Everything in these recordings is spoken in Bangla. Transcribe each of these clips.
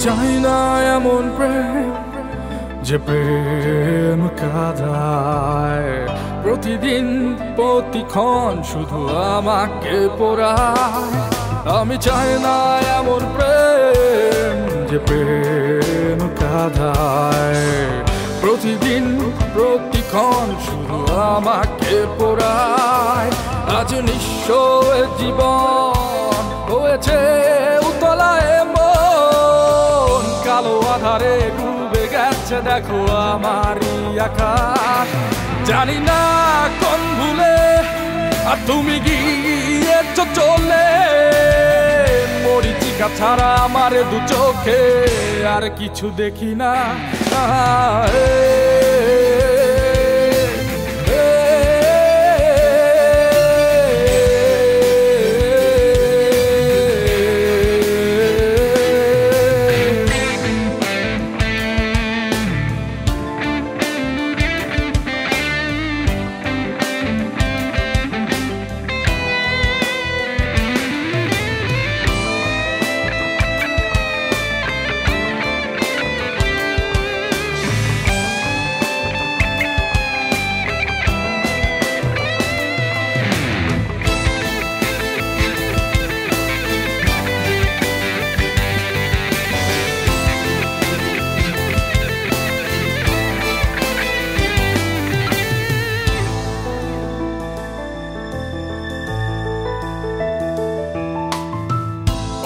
চাই না এমন প্রেম যে প্রেম কাঁদায়, প্রতিদিন প্রতিক্ষণ শুধু আমাকে পোড়ায়। আমি চাই না এমন প্রেম যে প্রেম কাঁদায়, প্রতিদিন প্রতিক্ষণ শুধু আমাকে পোড়ায়। আজ নিঃস্ব জীবন হয়েছে উতলায় মন, কালো আধারে ডুবে গেছে দেখো আমারই আকাশ। জানি না কোন ভুলে আর তুমি গিয়েছ চলে, মরিচিকা ছাড়া আমার দু চোখে আর কিছু দেখি না।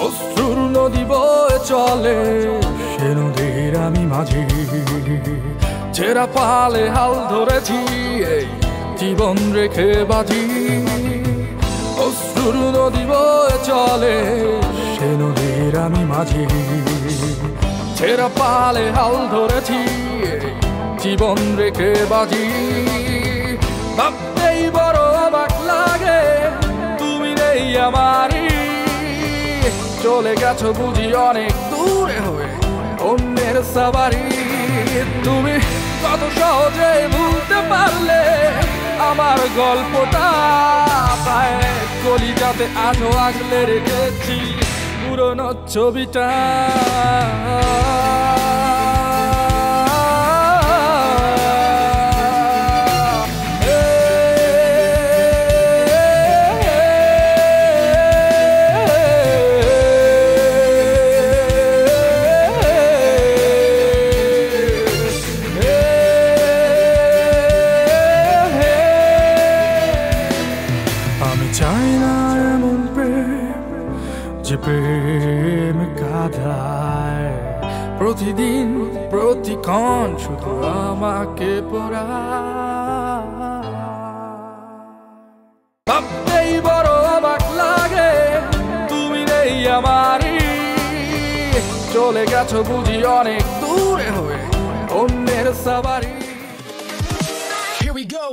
অশ্রুর নদী বয়ে চলে সে নদীর আমি মাঝি, ছেঁড়া পালে হাল ধরেছি এই জীবন রেখে বাজি। অশ্রুর নদী বয়ে চলে সে নদীর আমি মাঝি, ছেঁড়া পালে হাল ধরেছি এই জীবন রেখে বাজি। ভাবতেই বড় অবাক লাগে তুমি নেই আমারই, চলে গেছো বুঝি অনেক দূরে হয়ে অন্যের সাবারি। তুমি কত সহজে ভুলতে পারলে আমার গল্পটা, প্রায় কলিজাতে আজও আগলে রেখেছি পুরনো ছবিটা। চাই না এমন প্রেম যে প্রেম কাঁদায়, প্রতিদিন প্রতিক্ষণ শুধু আমাকে পোড়ায়। ভাবতেই বড় অবাক লাগে তুমি নেই আমারই, চলে গেছো বুঝি অনেক দূরে হয়ে অন্যের সাবারি। Here we go.